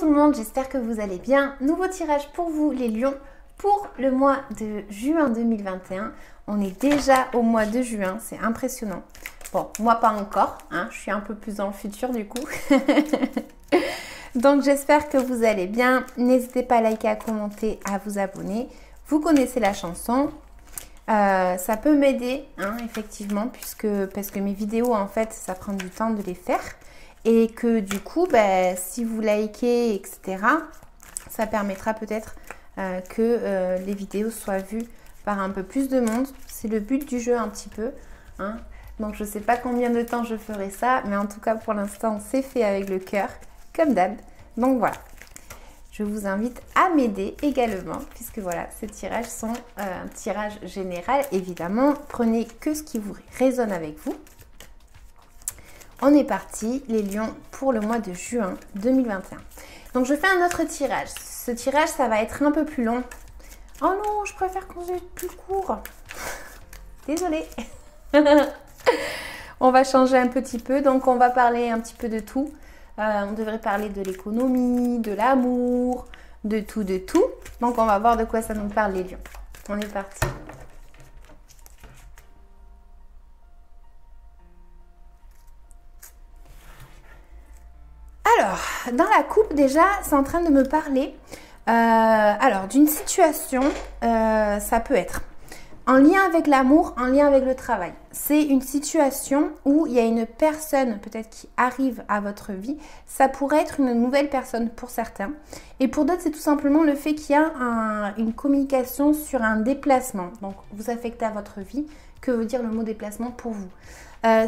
tout le monde, j'espère que vous allez bien. Nouveau tirage pour vous les lions pour le mois de juin 2021. On est déjà au mois de juin, c'est impressionnant. Bon, moi pas encore, hein, je suis un peu plus dans le futur du coup. Donc j'espère que vous allez bien. N'hésitez pas à liker, à commenter, à vous abonner. Vous connaissez la chanson. Ça peut m'aider, hein, effectivement, parce que mes vidéos, en fait, ça prend du temps de les faire. Et que du coup, ben, si vous likez, etc., ça permettra peut-être que les vidéos soient vues par un peu plus de monde. C'est le but du jeu un petit peu, hein. Donc je ne sais pas combien de temps je ferai ça, mais en tout cas pour l'instant c'est fait avec le cœur, comme d'hab. Donc voilà, je vous invite à m'aider également, puisque voilà, ces tirages sont un tirage général. Évidemment, prenez que ce qui vous résonne avec vous. On est parti, les lions, pour le mois de juin 2021. Donc je fais un autre tirage. Ce tirage, ça va être un peu plus long. Oh non, je préfère qu'on soit plus court. Désolée. On va changer un petit peu, donc on va parler un petit peu de tout. On devrait parler de l'économie, de l'amour, de tout, de tout. Donc on va voir de quoi ça nous parle les lions. On est parti. Alors, dans la coupe déjà, c'est en train de me parler alors d'une situation, ça peut être en lien avec l'amour, en lien avec le travail. C'est une situation où il y a une personne peut-être qui arrive à votre vie. Ça pourrait être une nouvelle personne pour certains. Et pour d'autres, c'est tout simplement le fait qu'il y a une communication sur un déplacement. Donc, vous affectez à votre vie. Que veut dire le mot déplacement pour vous?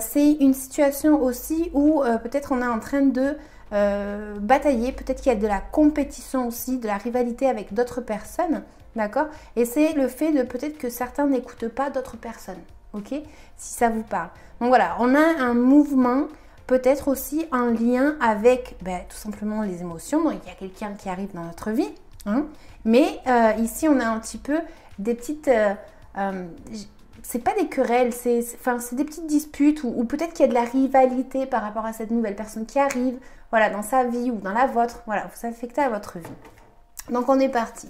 C'est une situation aussi où peut-être on est en train de batailler. Peut-être qu'il y a de la compétition aussi, de la rivalité avec d'autres personnes. D'accord? Et c'est le fait de peut-être que certains n'écoutent pas d'autres personnes. Ok? Si ça vous parle. Donc voilà, on a un mouvement peut-être aussi en lien avec tout simplement les émotions. Donc il y a quelqu'un qui arrive dans notre vie. Hein? Mais ici, on a un petit peu des petites... c'est pas des querelles, c'est des petites disputes ou peut-être qu'il y a de la rivalité par rapport à cette nouvelle personne qui arrive, voilà, dans sa vie ou dans la vôtre. Voilà, vous affectez à votre vie. Donc on est parti.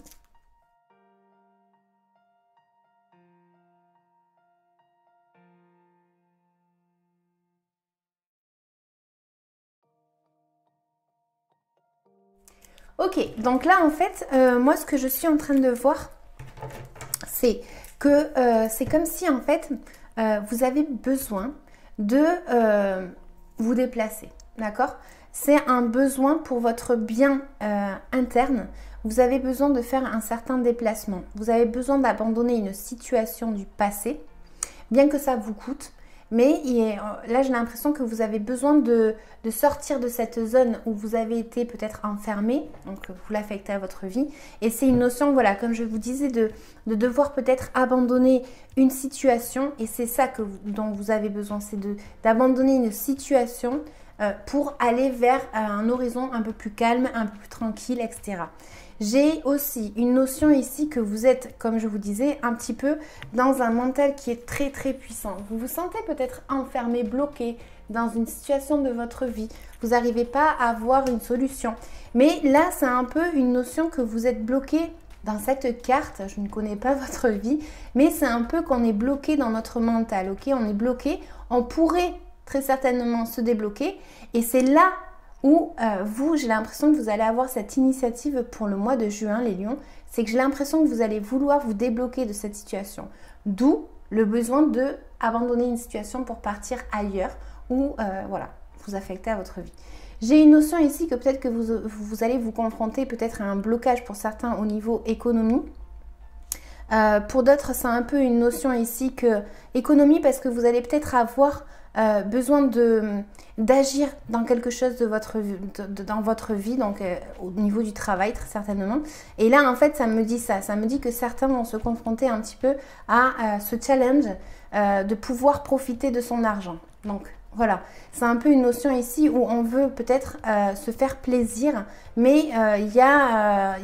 Ok, donc là en fait, moi ce que je suis en train de voir, c'est que c'est comme si en fait, vous avez besoin de vous déplacer, d'accord? C'est un besoin pour votre bien interne. Vous avez besoin de faire un certain déplacement. Vous avez besoin d'abandonner une situation du passé, bien que ça vous coûte. Mais là, j'ai l'impression que vous avez besoin de sortir de cette zone où vous avez été peut-être enfermé, donc vous l'affectez à votre vie. Et c'est une notion, voilà, comme je vous disais, de devoir peut-être abandonner une situation. Et c'est ça dont vous avez besoin, c'est d'abandonner une situation pour aller vers un horizon un peu plus calme, un peu plus tranquille, etc. J'ai aussi une notion ici que vous êtes, comme je vous disais, un petit peu dans un mental qui est très très puissant. Vous vous sentez peut-être enfermé, bloqué dans une situation de votre vie. Vous n'arrivez pas à avoir une solution. Mais là, c'est un peu une notion que vous êtes bloqué dans cette carte. Je ne connais pas votre vie, mais c'est un peu qu'on est bloqué dans notre mental. Ok, on est bloqué. On pourrait très certainement se débloquer. Et c'est là où j'ai l'impression que vous allez avoir cette initiative pour le mois de juin, les lions. C'est que j'ai l'impression que vous allez vouloir vous débloquer de cette situation. D'où le besoin d'abandonner une situation pour partir ailleurs ou voilà, vous affecter à votre vie. J'ai une notion ici que peut-être que vous allez vous confronter peut-être à un blocage pour certains au niveau économie. Pour d'autres, c'est un peu une notion ici que économie parce que vous allez peut-être avoir besoin d'agir dans quelque chose dans votre vie, donc au niveau du travail très certainement. Et là en fait ça me dit ça me dit que certains vont se confronter un petit peu à ce challenge de pouvoir profiter de son argent. Donc voilà, c'est un peu une notion ici où on veut peut-être se faire plaisir, mais il y a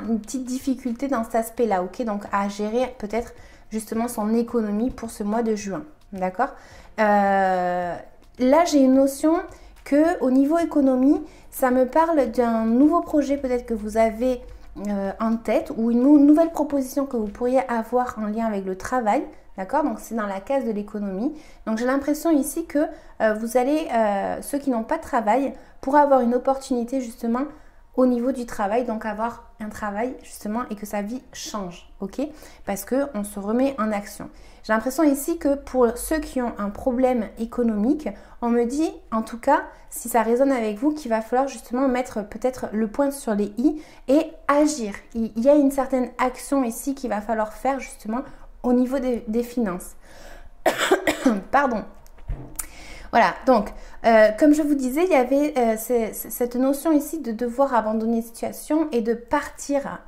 une petite difficulté dans cet aspect-là, ok? Donc à gérer peut-être justement son économie pour ce mois de juin, d'accord? Là, j'ai une notion que au niveau économie, ça me parle d'un nouveau projet peut-être que vous avez en tête ou une nouvelle proposition que vous pourriez avoir en lien avec le travail. D'accord? Donc c'est dans la case de l'économie. Donc j'ai l'impression ici que vous allez, ceux qui n'ont pas de travail, pourraient avoir une opportunité justement au niveau du travail, donc avoir un travail justement et que sa vie change, ok? Parce qu'on se remet en action. J'ai l'impression ici que pour ceux qui ont un problème économique, on me dit, en tout cas, si ça résonne avec vous, qu'il va falloir justement mettre peut-être le point sur les i et agir. Il y a une certaine action ici qu'il va falloir faire justement au niveau des finances. Pardon. Voilà, donc, comme je vous disais, il y avait cette notion ici de devoir abandonner une situation et de partir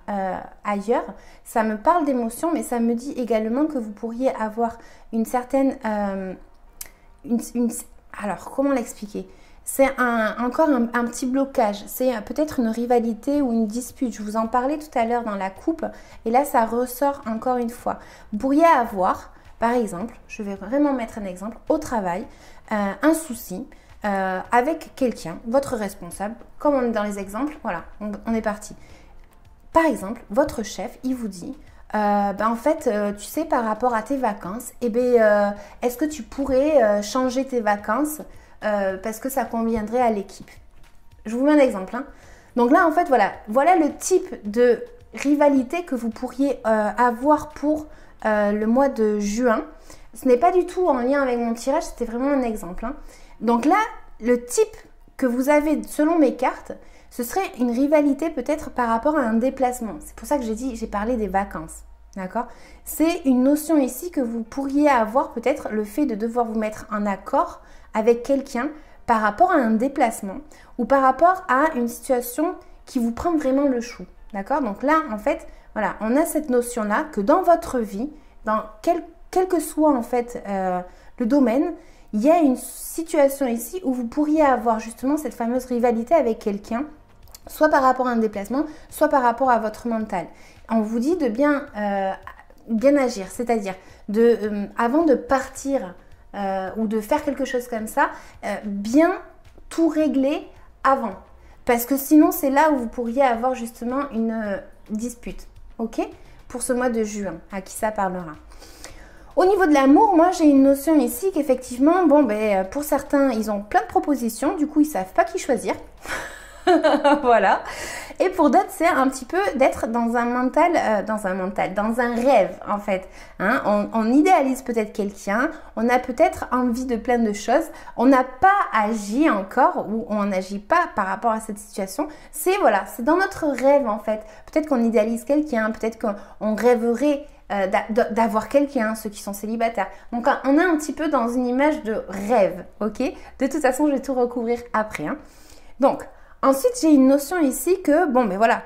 ailleurs. Ça me parle d'émotion, mais ça me dit également que vous pourriez avoir une certaine... alors, comment l'expliquer? C'est encore un petit blocage, c'est peut-être une rivalité ou une dispute. Je vous en parlais tout à l'heure dans la coupe et là, ça ressort encore une fois. Vous pourriez avoir, par exemple, je vais vraiment mettre un exemple, au travail, un souci avec quelqu'un, votre responsable, comme on est dans les exemples, voilà, on est parti. Par exemple, votre chef, il vous dit, en fait, tu sais, par rapport à tes vacances, est-ce que tu pourrais changer tes vacances parce que ça conviendrait à l'équipe? Je vous mets un exemple. Hein. Donc là, en fait, voilà le type de rivalité que vous pourriez avoir pour le mois de juin. Ce n'est pas du tout en lien avec mon tirage, c'était vraiment un exemple. Hein. Donc là, le type que vous avez selon mes cartes, ce serait une rivalité peut-être par rapport à un déplacement. C'est pour ça que j'ai parlé des vacances. D'accord? C'est une notion ici que vous pourriez avoir peut-être le fait de devoir vous mettre en accord avec quelqu'un par rapport à un déplacement ou par rapport à une situation qui vous prend vraiment le chou. D'accord? Donc là, en fait, voilà, on a cette notion-là que dans votre vie, dans quel que soit en fait le domaine, il y a une situation ici où vous pourriez avoir justement cette fameuse rivalité avec quelqu'un, soit par rapport à un déplacement, soit par rapport à votre mental. On vous dit de bien agir, c'est-à-dire avant de partir ou de faire quelque chose comme ça, bien tout régler avant. Parce que sinon, c'est là où vous pourriez avoir justement une dispute, ok? Pour ce mois de juin, à qui ça parlera. Au niveau de l'amour, moi j'ai une notion ici qu'effectivement, pour certains, ils ont plein de propositions, du coup ils savent pas qui choisir. Voilà. Et pour d'autres, c'est un petit peu d'être dans un rêve en fait. Hein, on idéalise peut-être quelqu'un, on a peut-être envie de plein de choses, on n'a pas agi encore ou on n'agit pas par rapport à cette situation. C'est dans notre rêve en fait. Peut-être qu'on idéalise quelqu'un, peut-être qu'on rêverait d'avoir quelqu'un, ceux qui sont célibataires. Donc on est un petit peu dans une image de rêve, ok? De toute façon, je vais tout recouvrir après. Hein. Donc, ensuite, j'ai une notion ici que,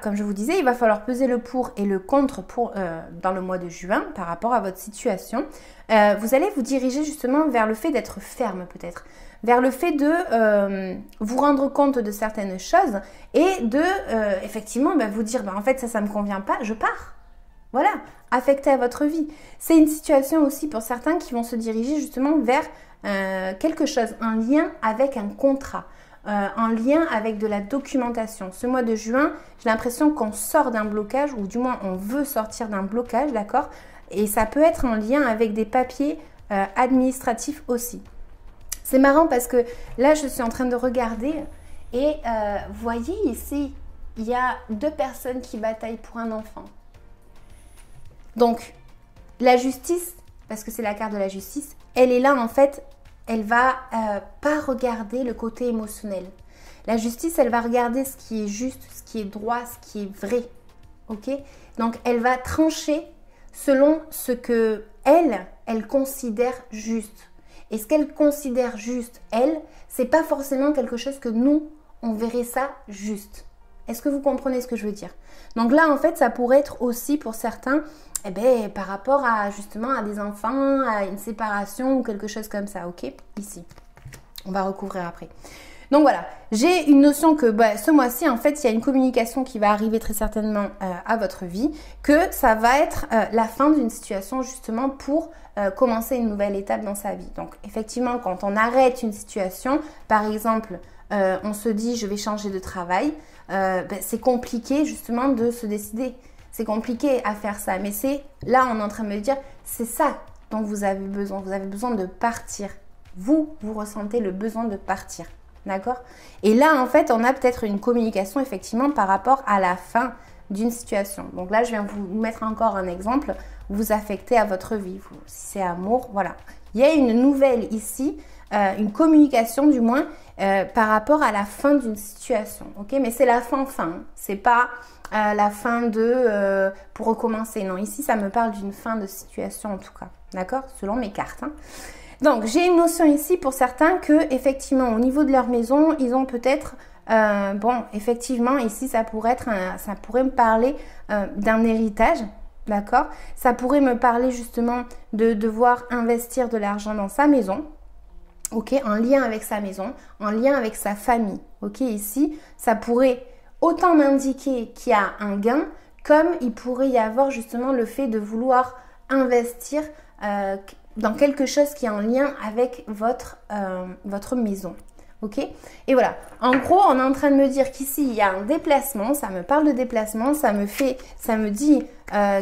comme je vous disais, il va falloir peser le pour et le contre dans le mois de juin par rapport à votre situation. Vous allez vous diriger justement vers le fait d'être ferme peut-être, vers le fait de vous rendre compte de certaines choses et de, effectivement, vous dire, en fait, ça me convient pas, je pars. Voilà, affecté à votre vie. C'est une situation aussi pour certains qui vont se diriger justement vers quelque chose, un lien avec un contrat. En lien avec de la documentation. Ce mois de juin, j'ai l'impression qu'on sort d'un blocage ou du moins on veut sortir d'un blocage, d'accord? Et ça peut être en lien avec des papiers administratifs aussi. C'est marrant parce que là, je suis en train de regarder et vous voyez ici, il y a 2 personnes qui bataillent pour un enfant. Donc, la justice, parce que c'est la carte de la justice, elle est là en fait. Elle va pas regarder le côté émotionnel. La justice, elle va regarder ce qui est juste, ce qui est droit, ce qui est vrai. Ok? Donc, elle va trancher selon ce que elle considère juste. Et ce qu'elle considère juste, c'est pas forcément quelque chose que nous, on verrait ça juste. Est-ce que vous comprenez ce que je veux dire? Donc là, en fait, ça pourrait être aussi pour certains, par rapport à justement à des enfants, à une séparation ou quelque chose comme ça, ok? Ici, on va recouvrir après. Donc voilà, j'ai une notion que ce mois-ci, en fait, il y a une communication qui va arriver très certainement à votre vie, que ça va être la fin d'une situation justement pour commencer une nouvelle étape dans sa vie. Donc effectivement, quand on arrête une situation, par exemple, on se dit je vais changer de travail, c'est compliqué justement de se décider. C'est compliqué à faire ça. Mais c'est là, on est en train de me dire, c'est ça dont vous avez besoin. Vous avez besoin de partir. Vous ressentez le besoin de partir. D'accord? Et là, en fait, on a peut-être une communication effectivement par rapport à la fin d'une situation. Donc là, je viens vous mettre encore un exemple. Vous affectez à votre vie. Si c'est amour, voilà. Il y a une nouvelle ici, une communication du moins par rapport à la fin d'une situation. Ok? Mais c'est la fin. C'est pas la fin de pour recommencer. Non, ici, ça me parle d'une fin de situation en tout cas. D'accord? Selon mes cartes. Hein. Donc, j'ai une notion ici pour certains que effectivement, au niveau de leur maison, ils ont peut-être bon, effectivement, ici, ça pourrait me parler d'un héritage. D'accord? Ça pourrait me parler justement de devoir investir de l'argent dans sa maison. Ok? En lien avec sa maison, en lien avec sa famille. Ok? Ici, ça pourrait autant m'indiquer qu'il y a un gain, comme il pourrait y avoir justement le fait de vouloir investir dans quelque chose qui est en lien avec votre maison. Ok? Et voilà. En gros, on est en train de me dire qu'ici, il y a un déplacement. Ça me parle de déplacement. Ça me dit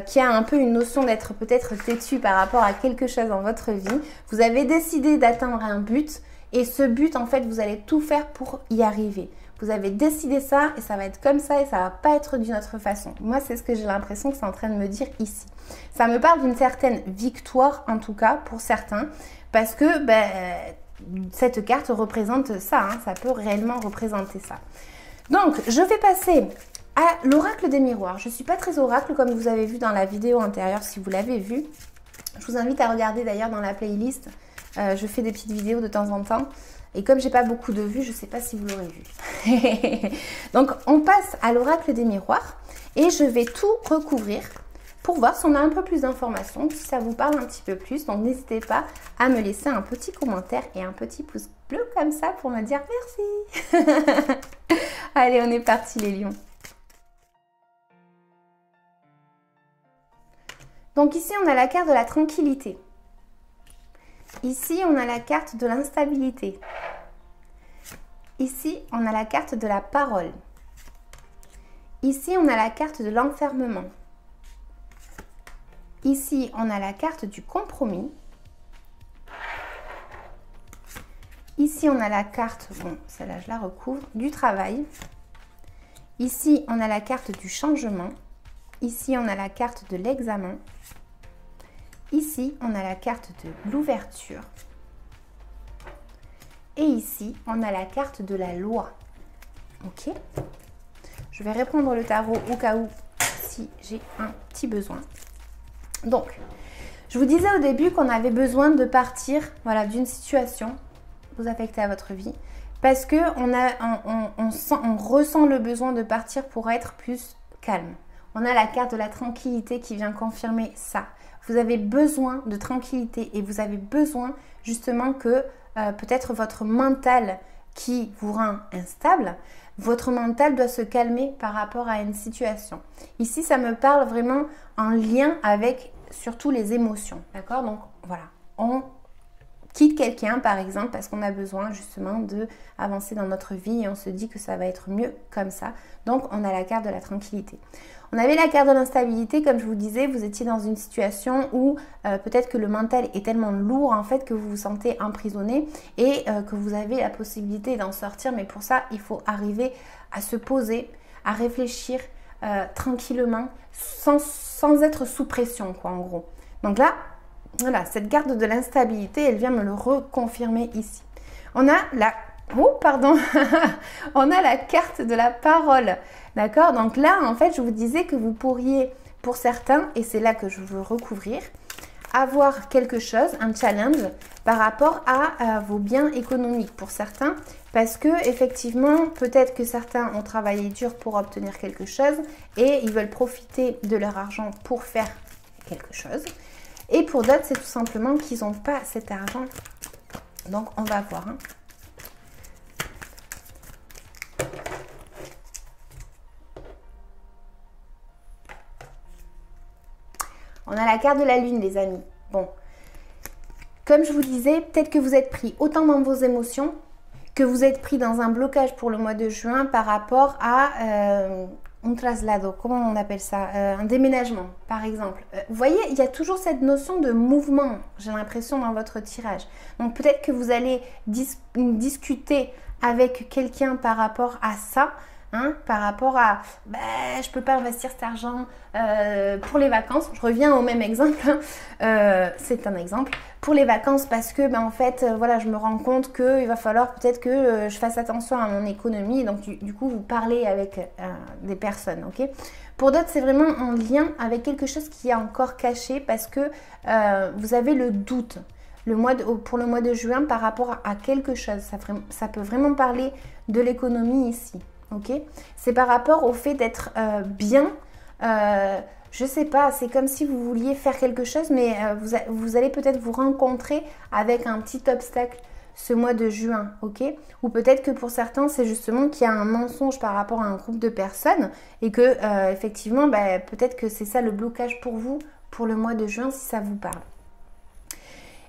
qu'il y a un peu une notion d'être peut-être têtu par rapport à quelque chose dans votre vie. Vous avez décidé d'atteindre un but. Et ce but, en fait, vous allez tout faire pour y arriver. Vous avez décidé ça et ça va être comme ça et ça va pas être d'une autre façon. Moi, c'est ce que j'ai l'impression que c'est en train de me dire ici. Ça me parle d'une certaine victoire, en tout cas, pour certains. Parce que cette carte représente ça. Hein, ça peut réellement représenter ça. Donc, je vais passer à l'oracle des miroirs. Je ne suis pas très oracle, comme vous avez vu dans la vidéo antérieure, si vous l'avez vu. Je vous invite à regarder d'ailleurs dans la playlist. Je fais des petites vidéos de temps en temps. Et comme j'ai pas beaucoup de vues, je ne sais pas si vous l'aurez vu. Donc, on passe à l'oracle des miroirs. Et je vais tout recouvrir pour voir si on a un peu plus d'informations, si ça vous parle un petit peu plus. Donc, n'hésitez pas à me laisser un petit commentaire et un petit pouce bleu comme ça pour me dire merci. Allez, on est parti les lions. Donc ici, on a la carte de la tranquillité. Ici, on a la carte de l'instabilité. Ici, on a la carte de la parole. Ici, on a la carte de l'enfermement. Ici, on a la carte du compromis. Ici, on a la carte, bon, celle-là, je la recouvre, du travail. Ici, on a la carte du changement. Ici, on a la carte de l'examen. Ici, on a la carte de l'ouverture. Et ici, on a la carte de la loi. Ok? Je vais reprendre le tarot au cas où, si j'ai un petit besoin. Donc, je vous disais au début qu'on avait besoin de partir, voilà, d'une situation vous affectée à votre vie, parce que on ressent le besoin de partir pour être plus calme. On a la carte de la tranquillité qui vient confirmer ça. Vous avez besoin de tranquillité et vous avez besoin justement que peut-être votre mental qui vous rend instable, votre mental doit se calmer par rapport à une situation. Ici, ça me parle vraiment en lien avec surtout les émotions. D'accord? Donc voilà, on quitte quelqu'un par exemple parce qu'on a besoin justement d'avancer dans notre vie et on se dit que ça va être mieux comme ça. Donc on a la carte de la tranquillité. On avait la carte de l'instabilité, comme je vous disais, vous étiez dans une situation où peut-être que le mental est tellement lourd en fait que vous vous sentez emprisonné et que vous avez la possibilité d'en sortir. Mais pour ça, il faut arriver à se poser, à réfléchir tranquillement, sans être sous pression, quoi, en gros. Donc là, voilà, cette carte de l'instabilité, elle vient me le reconfirmer ici. On a la... Oh, pardon. On a la carte de la parole. D'accord? Donc là, en fait, je vous disais que vous pourriez, pour certains, et c'est là que je veux recouvrir, avoir quelque chose, un challenge, par rapport à vos biens économiques pour certains. Parce que, effectivement, peut-être que certains ont travaillé dur pour obtenir quelque chose et ils veulent profiter de leur argent pour faire quelque chose. Et pour d'autres, c'est tout simplement qu'ils n'ont pas cet argent. Donc, on va voir. Hein. On a la carte de la lune, les amis. Bon, comme je vous disais, peut-être que vous êtes pris autant dans vos émotions que vous êtes pris dans un blocage pour le mois de juin par rapport à un traslado, comment on appelle ça, un déménagement par exemple. Vous voyez, il y a toujours cette notion de mouvement, j'ai l'impression, dans votre tirage. Donc peut-être que vous allez discuter avec quelqu'un par rapport à ça. Hein, par rapport à je peux pas investir cet argent pour les vacances. Je reviens au même exemple, c'est un exemple pour les vacances parce que en fait voilà, je me rends compte qu'il va falloir peut-être que je fasse attention à mon économie. Donc du coup vous parlez avec des personnes, ok. Pour d'autres c'est vraiment en lien avec quelque chose qui est encore caché parce que vous avez le doute pour le mois de juin par rapport à quelque chose. Ça peut vraiment parler de l'économie ici. Ok, c'est par rapport au fait d'être bien, je sais pas, c'est comme si vous vouliez faire quelque chose, mais vous allez peut-être vous rencontrer avec un petit obstacle ce mois de juin, ok. Ou peut-être que pour certains, c'est justement qu'il y a un mensonge par rapport à un groupe de personnes et que effectivement, peut-être que c'est ça le blocage pour vous pour le mois de juin si ça vous parle.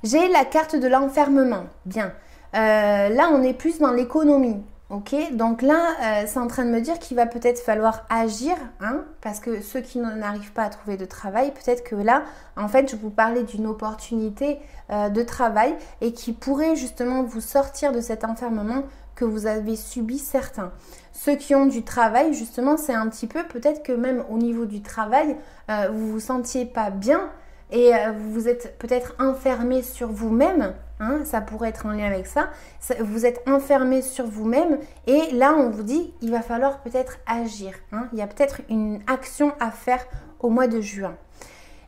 J'ai la carte de l'enfermement, bien. Là, on est plus dans l'économie. Ok, donc là, c'est en train de me dire qu'il va peut-être falloir agir, hein, parce que ceux qui n'arrivent pas à trouver de travail, peut-être que là, en fait, je vous parlais d'une opportunité de travail et qui pourrait justement vous sortir de cet enfermement que vous avez subi certains. Ceux qui ont du travail, justement, c'est un petit peu, peut-être que même au niveau du travail, vous vous sentiez pas bien et vous êtes peut-être enfermé sur vous-même. Hein, ça pourrait être en lien avec ça. Vous êtes enfermé sur vous-même et là on vous dit il va falloir peut-être agir. Hein. Il y a peut-être une action à faire au mois de juin.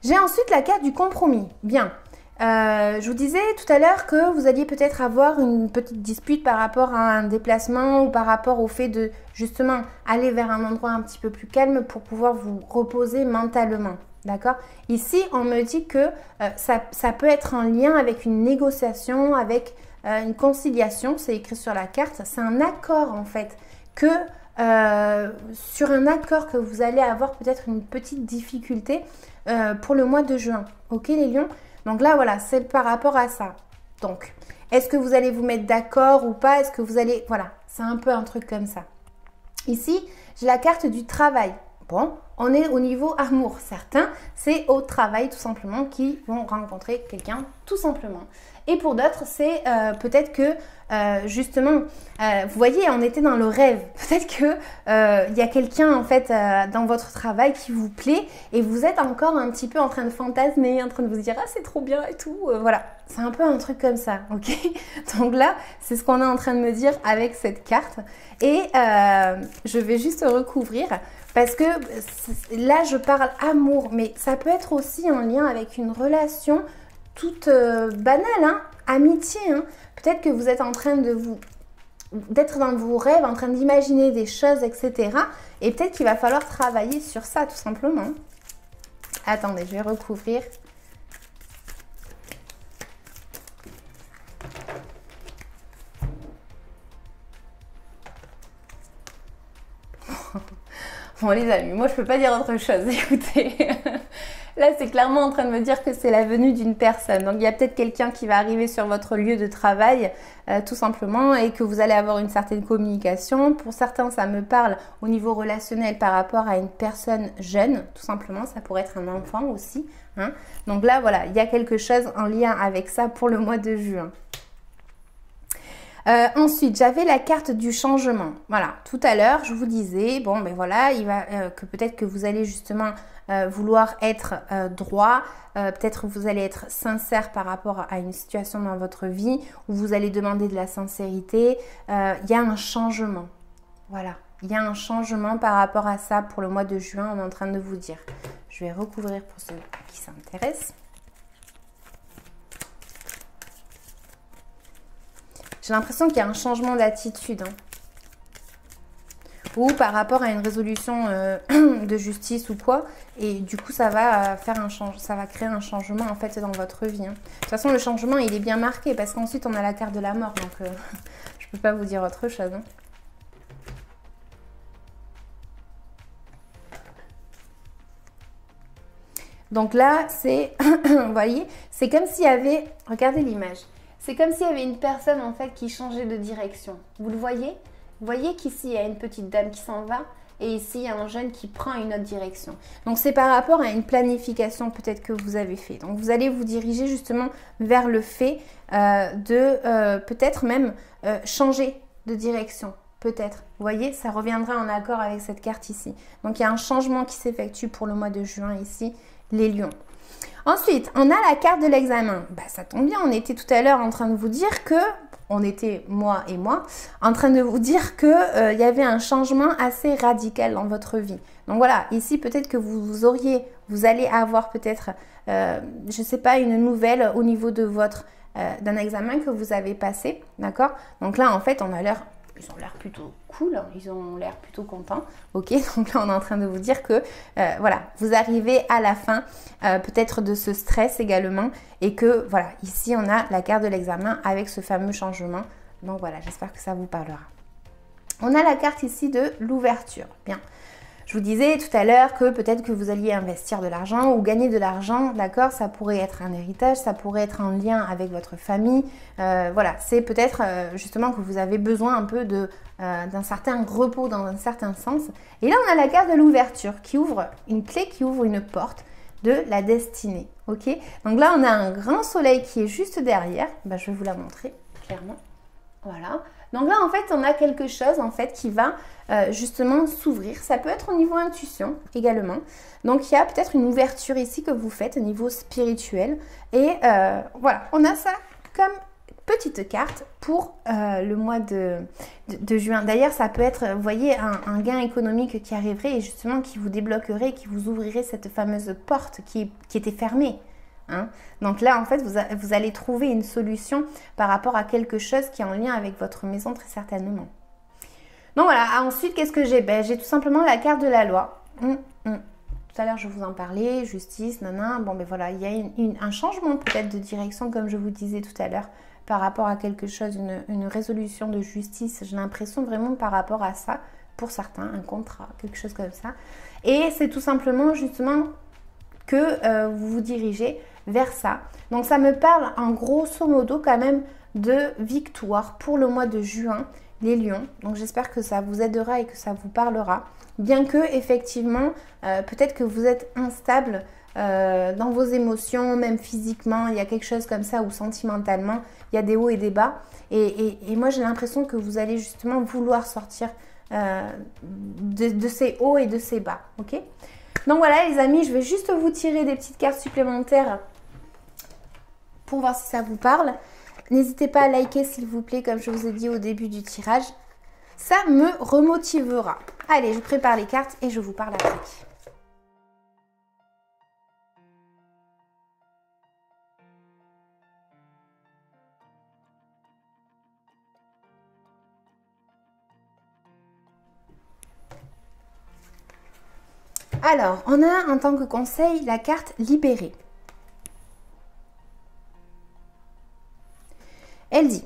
J'ai ensuite la carte du compromis. Bien. Je vous disais tout à l'heure que vous alliez peut-être avoir une petite dispute par rapport à un déplacement ou par rapport au fait de justement aller vers un endroit un petit peu plus calme pour pouvoir vous reposer mentalement. D'accord? Ici, on me dit que ça peut être en lien avec une négociation, avec une conciliation, c'est écrit sur la carte. C'est un accord en fait, sur un accord que vous allez avoir peut-être une petite difficulté pour le mois de juin. Ok les lions? Donc là, voilà, c'est par rapport à ça. Donc, est-ce que vous allez vous mettre d'accord ou pas? Est-ce que vous allez... Voilà, c'est un peu un truc comme ça. Ici, j'ai la carte du travail. Bon, on est au niveau amour. Certains, c'est au travail tout simplement qui vont rencontrer quelqu'un tout simplement. Et pour d'autres, c'est peut-être que justement, vous voyez, on était dans le rêve. Peut-être que il y a quelqu'un en fait dans votre travail qui vous plaît et vous êtes encore un petit peu en train de fantasmer, en train de vous dire ah c'est trop bien et tout. Voilà, c'est un peu un truc comme ça, ok? Donc là, c'est ce qu'on est en train de me dire avec cette carte. Et je vais juste recouvrir. Parce que là, je parle amour, mais ça peut être aussi en lien avec une relation toute banale, hein, amitié. Hein. Peut-être que vous êtes en train d'être dans vos rêves, en train d'imaginer des choses, etc. Et peut-être qu'il va falloir travailler sur ça, tout simplement. Attendez, je vais recouvrir. Bon les amis, moi je peux pas dire autre chose, écoutez. Là c'est clairement en train de me dire que c'est la venue d'une personne. Donc il y a peut-être quelqu'un qui va arriver sur votre lieu de travail tout simplement et que vous allez avoir une certaine communication. Pour certains ça me parle au niveau relationnel par rapport à une personne jeune, tout simplement. Ça pourrait être un enfant aussi. Hein. Donc là voilà, il y a quelque chose en lien avec ça pour le mois de juin. Ensuite, j'avais la carte du changement. Voilà, tout à l'heure, je vous disais, bon, ben voilà, il va que peut-être que vous allez justement vouloir être droit, peut-être vous allez être sincère par rapport à une situation dans votre vie où vous allez demander de la sincérité. Il y a un changement. Voilà, il y a un changement par rapport à ça pour le mois de juin, on est en train de vous dire. Je vais recouvrir pour ceux qui s'intéressent. J'ai l'impression qu'il y a un changement d'attitude. Hein. Ou par rapport à une résolution de justice ou quoi. Et du coup, ça va créer un changement en fait dans votre vie. Hein. De toute façon, le changement, il est bien marqué parce qu'ensuite, on a la carte de la mort. Donc, je ne peux pas vous dire autre chose. Hein. Donc là, c'est, vous voyez, c'est comme s'il y avait, regardez l'image. c'est comme s'il y avait une personne en fait qui changeait de direction. Vous le voyez? Vous voyez qu'ici, il y a une petite dame qui s'en va et ici, il y a un jeune qui prend une autre direction. Donc, c'est par rapport à une planification peut-être que vous avez fait. Donc, vous allez vous diriger justement vers le fait de peut-être même changer de direction. Peut-être. Vous voyez, ça reviendra en accord avec cette carte ici. Donc, il y a un changement qui s'effectue pour le mois de juin ici, les lions. Ensuite, on a la carte de l'examen. Bah, ça tombe bien, on était tout à l'heure en train de vous dire que, on était moi et moi, en train de vous dire que y avait un changement assez radical dans votre vie. Donc voilà, ici peut-être que vous allez avoir peut-être, je ne sais pas, une nouvelle au niveau de d'un examen que vous avez passé, d'accord? Donc là, en fait, ils ont l'air plutôt cool, ils ont l'air plutôt contents. Ok, donc là on est en train de vous dire que voilà, vous arrivez à la fin peut-être de ce stress également et que voilà, ici on a la carte de l'examen avec ce fameux changement. Donc voilà, j'espère que ça vous parlera. On a la carte ici de l'ouverture. Bien. Je vous disais tout à l'heure que peut-être que vous alliez investir de l'argent ou gagner de l'argent, d'accord? Ça pourrait être un héritage, ça pourrait être en lien avec votre famille. Voilà, c'est peut-être justement que vous avez besoin un peu d'un certain repos dans un certain sens. Et là, on a la carte de l'ouverture qui ouvre une clé, qui ouvre une porte de la destinée, ok? Donc là, on a un grand soleil qui est juste derrière. Ben, je vais vous la montrer clairement. Voilà. Donc là, en fait, on a quelque chose en fait qui va justement s'ouvrir. Ça peut être au niveau intuition également. Donc, il y a peut-être une ouverture ici que vous faites au niveau spirituel. Et voilà, on a ça comme petite carte pour le mois de juin. D'ailleurs, ça peut être, vous voyez, un gain économique qui arriverait et justement qui vous débloquerait, qui vous ouvrirait cette fameuse porte qui était fermée. Hein? Donc là, en fait, vous allez trouver une solution par rapport à quelque chose qui est en lien avec votre maison, très certainement. Donc voilà, ensuite, qu'est-ce que j'ai? Ben, j'ai tout simplement la carte de la loi. Tout à l'heure, je vous en parlais, justice, nanan. Bon, ben voilà, il y a un changement peut-être de direction, comme je vous disais tout à l'heure, par rapport à quelque chose, une résolution de justice. J'ai l'impression vraiment par rapport à ça, pour certains, un contrat, quelque chose comme ça. Et c'est tout simplement, justement, que vous vous dirigez vers ça. Donc ça me parle en grosso modo quand même de victoire pour le mois de juin, les lions. Donc j'espère que ça vous aidera et que ça vous parlera. Bien que effectivement, peut-être que vous êtes instable dans vos émotions, même physiquement, il y a quelque chose comme ça ou sentimentalement, il y a des hauts et des bas. Et moi j'ai l'impression que vous allez justement vouloir sortir de ces hauts et de ces bas. Ok ? Donc voilà les amis, je vais juste vous tirer des petites cartes supplémentaires pour voir si ça vous parle. N'hésitez pas à liker s'il vous plaît, comme je vous ai dit au début du tirage. Ça me remotivera. Allez, je prépare les cartes et je vous parle après. Alors, on a en tant que conseil la carte libérée. Elle dit,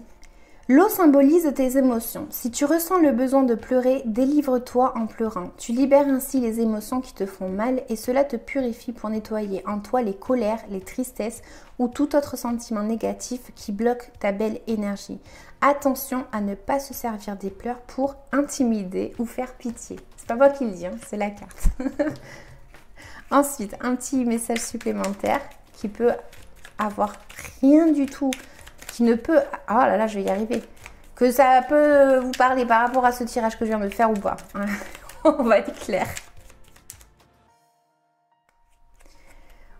l'eau symbolise tes émotions. Si tu ressens le besoin de pleurer, délivre-toi en pleurant. Tu libères ainsi les émotions qui te font mal et cela te purifie pour nettoyer en toi les colères, les tristesses ou tout autre sentiment négatif qui bloque ta belle énergie. Attention à ne pas se servir des pleurs pour intimider ou faire pitié. C'est pas moi qui le dis, hein, c'est la carte. Ensuite, un petit message supplémentaire qui peut avoir rien du tout, qui ne peut... Oh là là, je vais y arriver. Que ça peut vous parler par rapport à ce tirage que je viens de faire ou pas. On va être clair.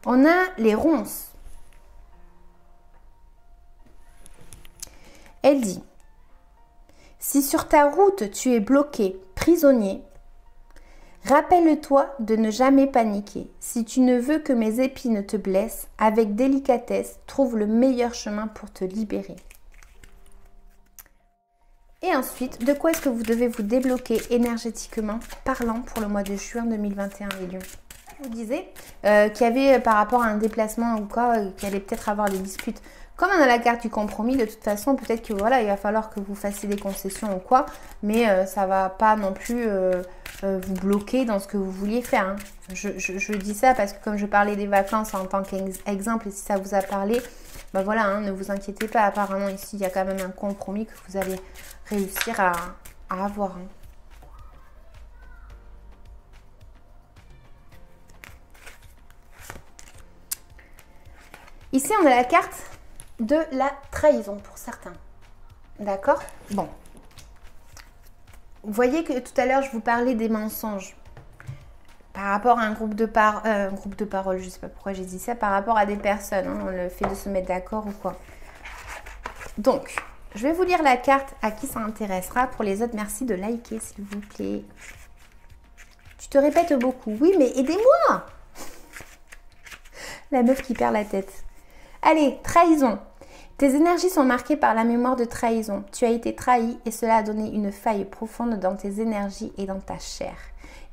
On a les ronces. Elle dit, si sur ta route tu es bloqué, prisonnier, rappelle-toi de ne jamais paniquer. Si tu ne veux que mes épines te blessent, avec délicatesse, trouve le meilleur chemin pour te libérer. Et ensuite, de quoi est-ce que vous devez vous débloquer énergétiquement parlant pour le mois de juin 2021, les lions? Je vous disais qu'il y avait par rapport à un déplacement ou quoi, qu'il allait peut-être avoir des disputes. Comme on a la carte du compromis, de toute façon, peut-être que voilà, il va falloir que vous fassiez des concessions ou quoi, mais ça va pas non plus vous bloquer dans ce que vous vouliez faire. Hein. Je dis ça parce que comme je parlais des vacances en tant qu'exemple, et si ça vous a parlé, bah voilà, hein, ne vous inquiétez pas. Apparemment, ici, il y a quand même un compromis que vous allez réussir à avoir. Hein. Ici, on a la carte de la trahison pour certains. D'accord? Bon. Vous voyez que tout à l'heure, je vous parlais des mensonges. Par rapport à un groupe de parole, je ne sais pas pourquoi j'ai dit ça, par rapport à des personnes, hein, le fait de se mettre d'accord ou quoi. Donc, je vais vous lire la carte à qui ça intéressera. Pour les autres, merci de liker, s'il vous plaît. Tu te répètes beaucoup. Oui, mais aidez-moi! La meuf qui perd la tête. Allez, trahison. Tes énergies sont marquées par la mémoire de trahison. Tu as été trahi et cela a donné une faille profonde dans tes énergies et dans ta chair.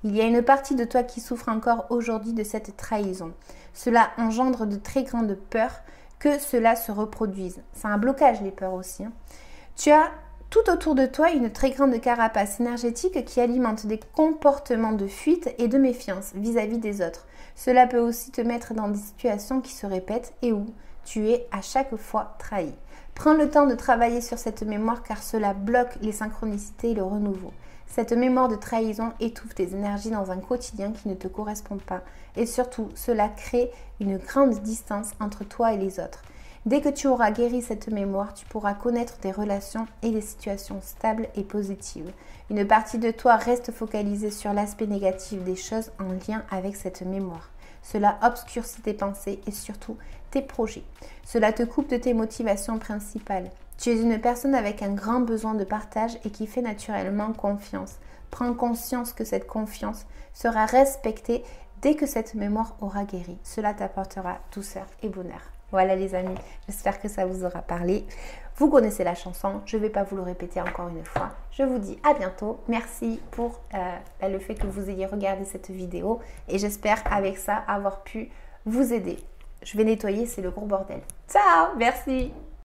Il y a une partie de toi qui souffre encore aujourd'hui de cette trahison. Cela engendre de très grandes peurs que cela se reproduise. C'est un blocage, les peurs aussi. Hein. Tu as tout autour de toi une très grande carapace énergétique qui alimente des comportements de fuite et de méfiance vis-à-vis des autres. Cela peut aussi te mettre dans des situations qui se répètent et où tu es à chaque fois trahi. Prends le temps de travailler sur cette mémoire car cela bloque les synchronicités et le renouveau. Cette mémoire de trahison étouffe tes énergies dans un quotidien qui ne te correspond pas et surtout cela crée une grande distance entre toi et les autres. Dès que tu auras guéri cette mémoire, tu pourras connaître des relations et des situations stables et positives. Une partie de toi reste focalisée sur l'aspect négatif des choses en lien avec cette mémoire. Cela obscurcit tes pensées et surtout tes projets. Cela te coupe de tes motivations principales. Tu es une personne avec un grand besoin de partage et qui fait naturellement confiance. Prends conscience que cette confiance sera respectée dès que cette mémoire aura guéri. Cela t'apportera douceur et bonheur. Voilà les amis, j'espère que ça vous aura parlé. Vous connaissez la chanson, je ne vais pas vous le répéter encore une fois. Je vous dis à bientôt. Merci pour le fait que vous ayez regardé cette vidéo et j'espère avec ça avoir pu vous aider. Je vais nettoyer, c'est le gros bordel. Ciao, merci.